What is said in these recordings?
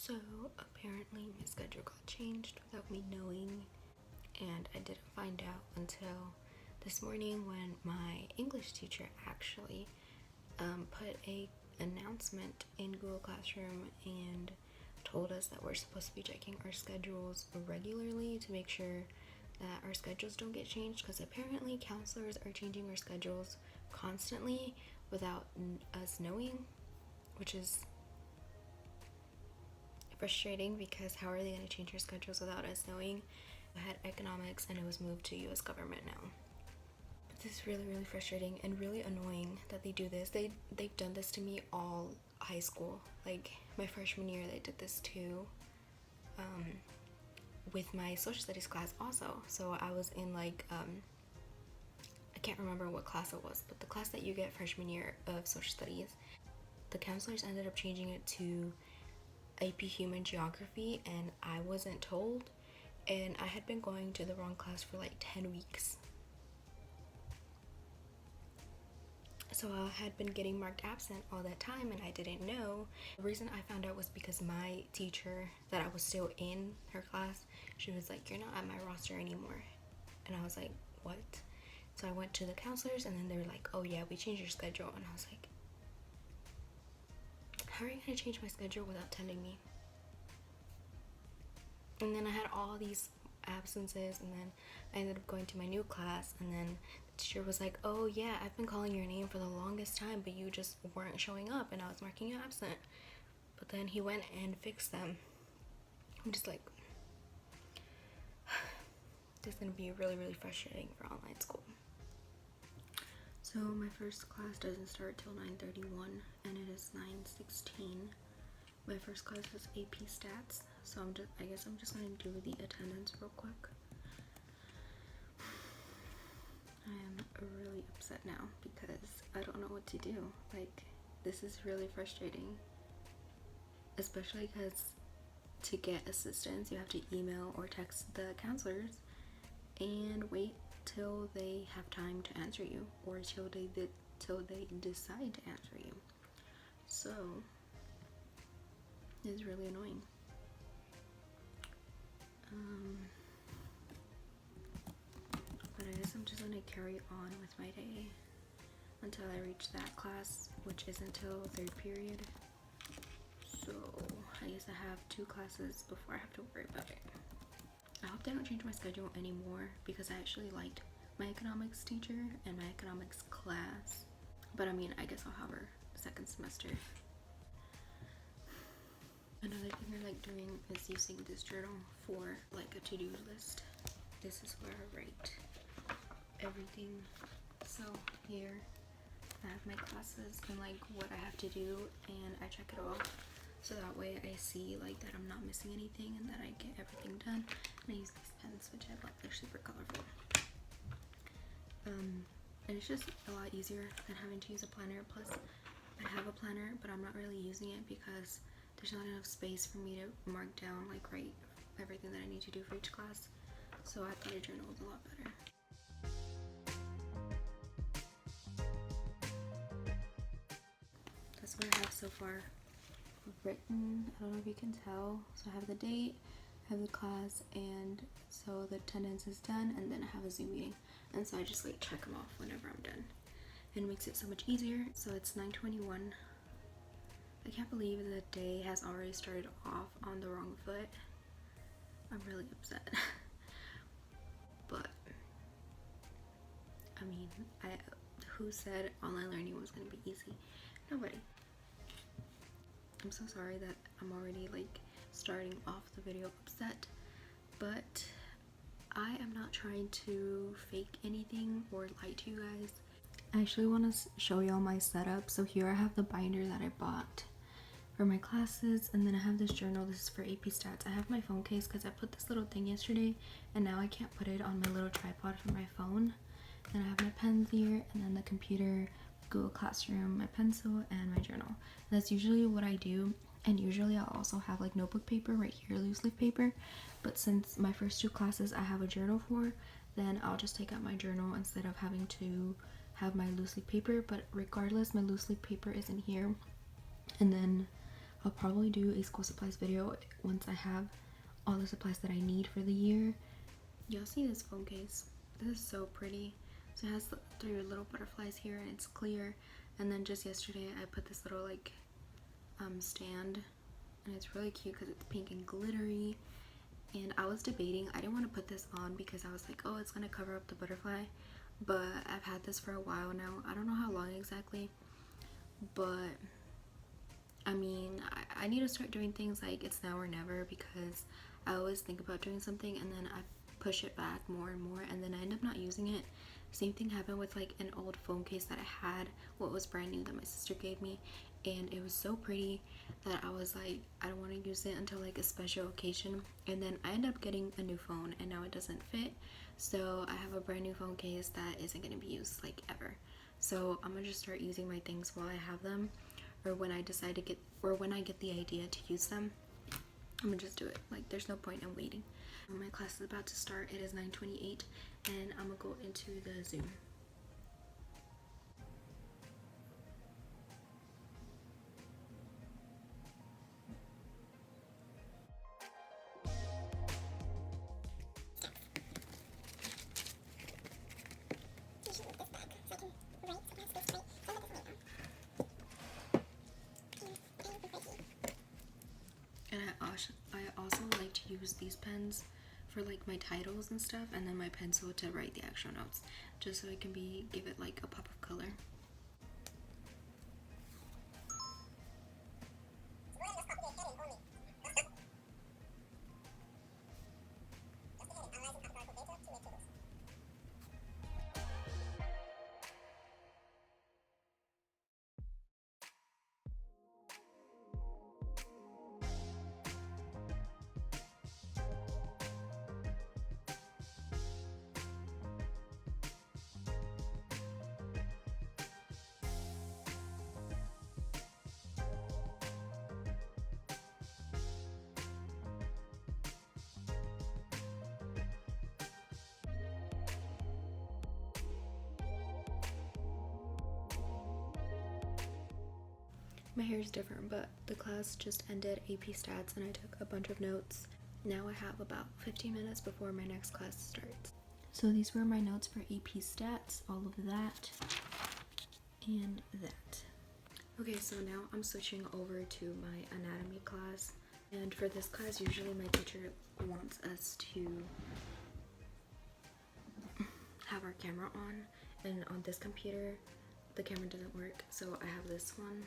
So apparently my schedule got changed without me knowing, and I didn't find out until this morning when my English teacher actually put a announcement in Google Classroom and told us that we're supposed to be checking our schedules regularly to make sure that our schedules don't get changed, because apparently counselors are changing our schedules constantly without us knowing, which is frustrating because how are they going to change our schedules without us knowing? I had economics and it was moved to US government now. But this is really frustrating and really annoying that they do this. They've done this to me all high school. Like my freshman year they did this too. With my social studies class also. So I was in like I can't remember what class it was, but the class that you get freshman year of social studies, the counselors ended up changing it to AP Human Geography, and I wasn't told, and I had been going to the wrong class for like 10 weeks. So I had been getting marked absent all that time and I didn't know. The reason I found out was because my teacher that I was still in her class, she was like, "You're not at my roster anymore." And I was like, "What?" So I went to the counselors and then they were like, "Oh yeah, we changed your schedule." And I was like, how are you gonna change my schedule without telling me? And then I had all these absences, and then I ended up going to my new class, and then the teacher was like, "Oh yeah, I've been calling your name for the longest time, but you just weren't showing up and I was marking you absent." But then he went and fixed them. I'm just like, this is gonna be really frustrating for online school. So my first class doesn't start till 9:31 and it is 9:16. My first class is AP Stats, so I guess I'm just gonna do the attendance real quick. I am really upset now because I don't know what to do. Like, this is really frustrating, especially because to get assistance you have to email or text the counselors and wait till they have time to answer you, or till they decide to answer you. So it's really annoying. But I guess I'm just gonna carry on with my day until I reach that class, which is until third period. So I guess I have 2 classes before I have to worry about it. I hope they don't change my schedule anymore because I actually liked my economics teacher and my economics class. But I mean, I guess I'll have her second semester. Another thing I like doing is using this journal for like a to-do list. This is where I write everything. So here I have my classes and like what I have to do, and I check it off. So that way I see like that I'm not missing anything and that I get everything done. And I use these pens, which I bought. They're super colorful. And it's just a lot easier than having to use a planner. Plus I have a planner, but I'm not really using it because there's not enough space for me to mark down, like write everything that I need to do for each class. So I thought a journal was a lot better. That's what I have so far written. I don't know if you can tell. So I have the date, I have the class, and so the attendance is done, and then I have a Zoom meeting. And so I just like check them off whenever I'm done. And it makes it so much easier. So it's 9:21. I can't believe the day has already started off on the wrong foot. I'm really upset. But I mean, who said online learning was gonna be easy? Nobody. I'm so sorry that I'm already like starting off the video upset, but I am not trying to fake anything or lie to you guys. I actually want to show y'all my setup. So here I have the binder that I bought for my classes, and then I have this journal. This is for AP Stats. I have my phone case because I put this little thing yesterday and now I can't put it on my little tripod for my phone. Then I have my pens here, and then the computer, Google Classroom, my pencil, and my journal. That's usually what I do, and usually I'll also have like notebook paper right here, loose leaf paper. But since my first 2 classes I have a journal for, then I'll just take out my journal instead of having to have my loose leaf paper. But regardless, my loose leaf paper is in here, and then I'll probably do a school supplies video once I have all the supplies that I need for the year. Y'all see this phone case? This is so pretty. So it has the 3 little butterflies here and it's clear. And then just yesterday I put this little like stand, and it's really cute because it's pink and glittery. And I was debating, I didn't want to put this on because I was like, oh, it's gonna cover up the butterfly, but I've had this for a while now. I don't know how long exactly, but I mean, I need to start doing things like it's now or never, because I always think about doing something and then I push it back more and more and then I end up not using it. Same thing happened with like an old phone case that I had, what was brand new that my sister gave me, and it was so pretty that I was like, I don't want to use it until like a special occasion. And then I ended up getting a new phone and now it doesn't fit, so I have a brand new phone case that isn't going to be used like ever. So I'm gonna just start using my things while I have them, or when I decide to get, or when I get the idea to use them. I'm gonna just do it. Like, there's no point in waiting. My class is about to start. It is 9:28 and I'm gonna go into the Zoom. And I also like to use these pens for like my titles and stuff, and then my pencil to write the actual notes, just so it can give it like a pop of color. My hair is different, but the class just ended AP Stats and I took a bunch of notes. Now I have about 15 minutes before my next class starts. So these were my notes for AP Stats, all of that and that. Okay, so now I'm switching over to my anatomy class. And for this class, usually my teacher wants us to have our camera on. And on this computer, the camera doesn't work, so I have this one.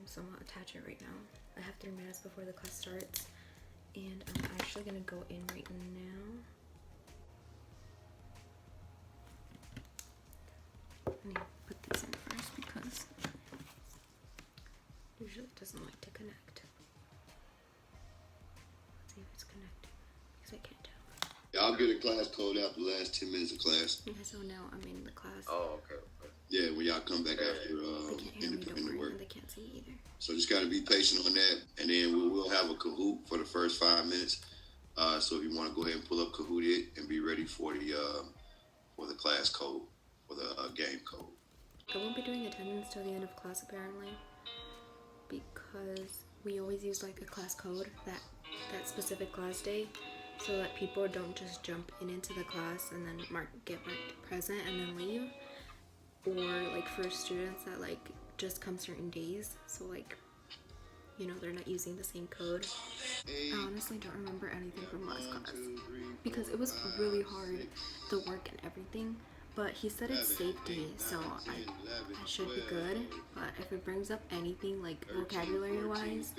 So I'm gonna attach it right now. I have 3 minutes before the class starts, and I'm actually gonna go in right now. I need to put these in first because usually it doesn't like to connect. Let's see if it's connecting, because I can't tell. Yeah, I'll get a class code after the last 10 minutes of class. Okay, so now I'm in the class. Oh, okay. Yeah, when y'all come back after they can't hear me, don't worry, work. and they can't see either. So just gotta be patient on that, and then we'll have a Kahoot for the first 5 minutes. So if you want to go ahead and pull up Kahoot it and be ready for the class code, for the game code. I won't be doing attendance till the end of class apparently, because we always use like a class code that specific class day, so that people don't just jump into the class and then get marked present and then leave. Or like for students that like just come certain days, so like, you know, they're not using the same code. I honestly don't remember anything from last class because it was really hard, the work and everything, but he said it's safety, so I should be good. But if it brings up anything like vocabulary wise,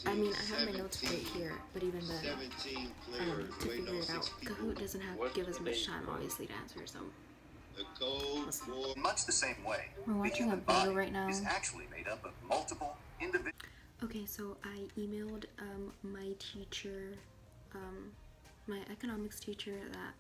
I mean, I have my notes right here, but even then, to figure it out, Kahoot doesn't give us much time obviously to answer, so much the same way. We're watching a video right now. Is actually made up of multiple individual. Okay, so I emailed my teacher, my economics teacher that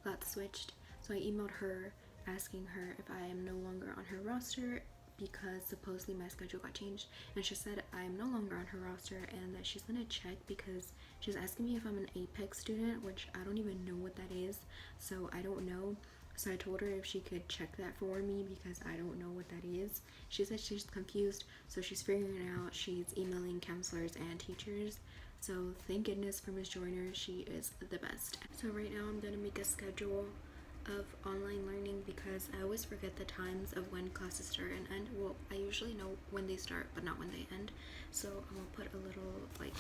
got switched. So I emailed her asking her if I am no longer on her roster, because supposedly my schedule got changed, and she said I am no longer on her roster and that she's gonna check, because she's asking me if I'm an Apex student, which I don't even know what that is, so I don't know. So I told her if she could check that for me because I don't know what that is. She said she's confused, so she's figuring it out. She's emailing counselors and teachers. So thank goodness for Miss Joyner. She is the best. So right now I'm gonna make a schedule of online learning because I always forget the times of when classes start and end. Well, I usually know when they start but not when they end. So I'm gonna put a little like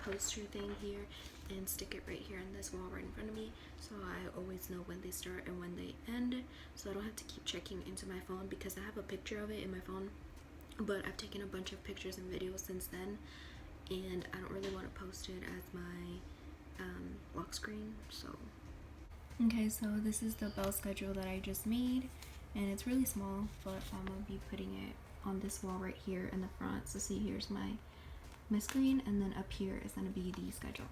poster thing here and stick it right here on this wall right in front of me, so I always know when they start and when they end, so I don't have to keep checking into my phone because I have a picture of it in my phone, but I've taken a bunch of pictures and videos since then, and I don't really want to post it as my lock screen. So okay, so this is the bell schedule that I just made, and it's really small, but I'm gonna be putting it on this wall right here in the front. So see, here's my screen, and then up here is gonna be the schedule.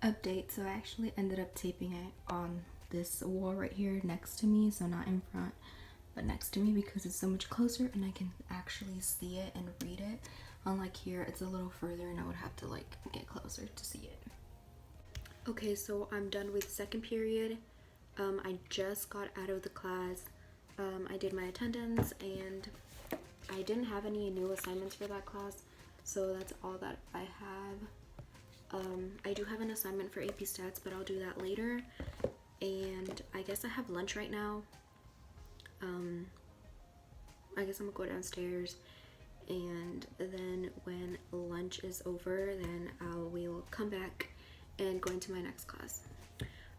Update, so I actually ended up taping it on this wall right here next to me, so not in front but next to me because it's so much closer and I can actually see it and read it, unlike here it's a little further and I would have to like get closer to see it. Okay, so I'm done with second period. I just got out of the class. I did my attendance and I didn't have any new assignments for that class, so that's all that I have. I do have an assignment for AP Stats, but I'll do that later. And I guess I have lunch right now. I guess I'm gonna go downstairs, and then when lunch is over, then we'll come back and go into my next class.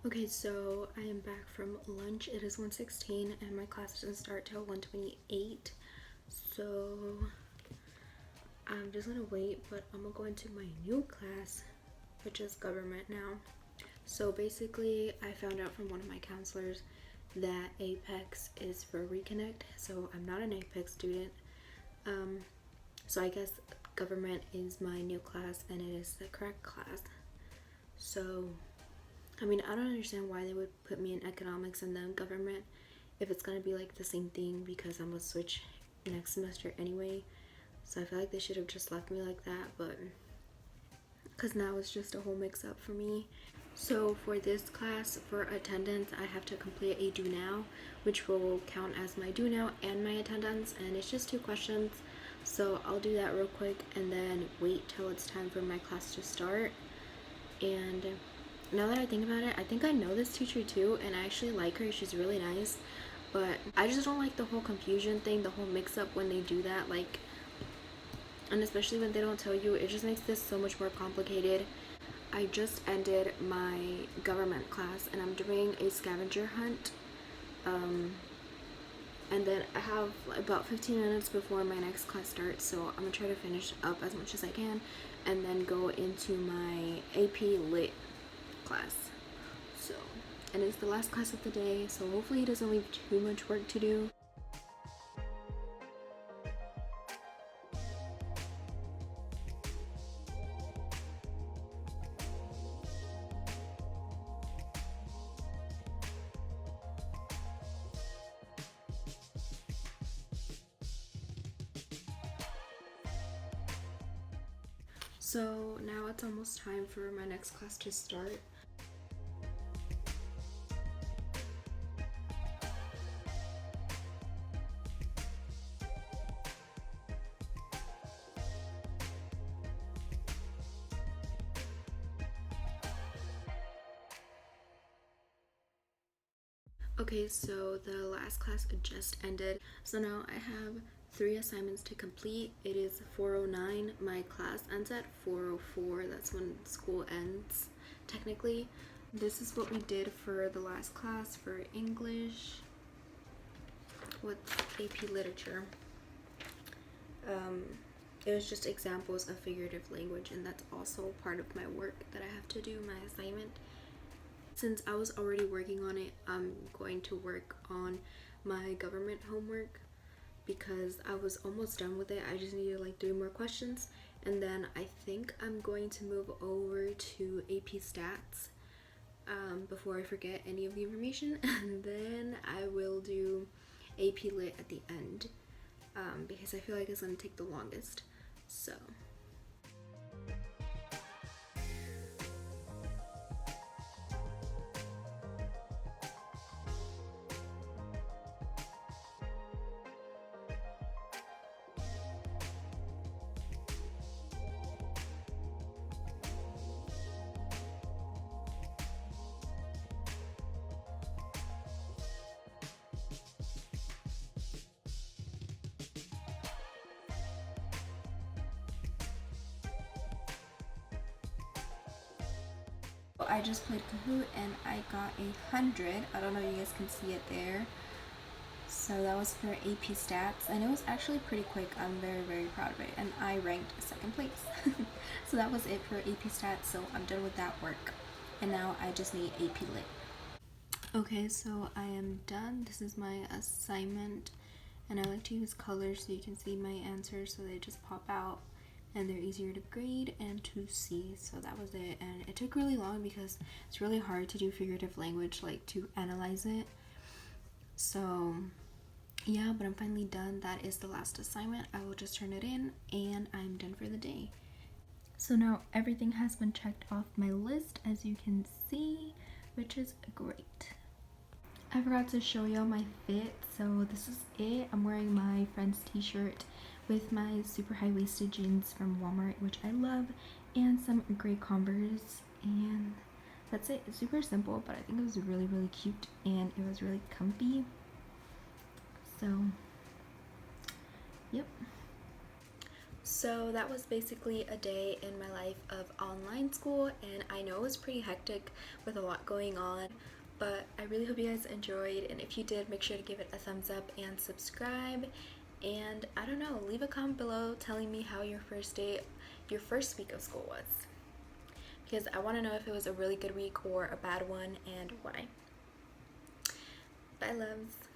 Okay, so I am back from lunch. It is 1:16 and my class doesn't start till 1:28. So I'm just gonna wait, but I'm gonna go into my new class, which is government now. So basically I found out from one of my counselors that Apex is for Reconnect, so I'm not an Apex student. So I guess government is my new class and it is the correct class. So I mean, I don't understand why they would put me in economics and then government if it's gonna be like the same thing, because I'm gonna switch next semester anyway. So I feel like they should have just left me like that, but because now it's just a whole mix up for me. So for this class, for attendance, I have to complete a do now, which will count as my do now and my attendance, and it's just 2 questions. So I'll do that real quick and then wait till it's time for my class to start. And now that I think about it, I think I know this teacher too, and I actually like her. She's really nice, but I just don't like the whole confusion thing, the whole mix up when they do that, like, and especially when they don't tell you. It just makes this so much more complicated. I just ended my government class and I'm doing a scavenger hunt, and then I have about 15 minutes before my next class starts, so I'm gonna try to finish up as much as I can and then go into my AP Lit class. So, and it's the last class of the day, so hopefully it doesn't leave too much work to do. So now it's almost time for my next class to start. Okay, so the last class just ended. So now I have 3 assignments to complete. It is 4:09. My class ends at 4:04. That's when school ends, technically. This is what we did for the last class for English with AP Literature. It was just examples of figurative language, and that's also part of my work that I have to do, my assignment. Since I was already working on it, I'm going to work on my government homework because I was almost done with it. I just needed like 3 more questions, and then I think I'm going to move over to AP Stats before I forget any of the information, and then I will do AP Lit at the end because I feel like it's going to take the longest. So I just played Kahoot and I got 100. I don't know if you guys can see it there. So that was for AP Stats, and it was actually pretty quick. I'm very, very proud of it, and I ranked second place. So that was it for AP Stats, so I'm done with that work. And now I just need AP Lit. Okay, so I am done. This is my assignment, and I like to use colors so you can see my answers so they just pop out and they're easier to grade and to see. So that was it, and it took really long because it's really hard to do figurative language, like to analyze it. So yeah, but I'm finally done. That is the last assignment. I will just turn it in and I'm done for the day. So now everything has been checked off my list, as you can see, which is great. I forgot to show y'all my fit, so this is it. I'm wearing my friend's t-shirt with my super high-waisted jeans from Walmart, which I love, and some gray Converse, and that's it. It's super simple, but I think it was really, really cute, and it was really comfy. So, yep. So that was basically a day in my life of online school, and I know it was pretty hectic with a lot going on, but I really hope you guys enjoyed, and if you did, make sure to give it a thumbs up and subscribe, and I don't know, leave a comment below telling me how your first week of school was, because I want to know if it was a really good week or a bad one and why. Bye, loves.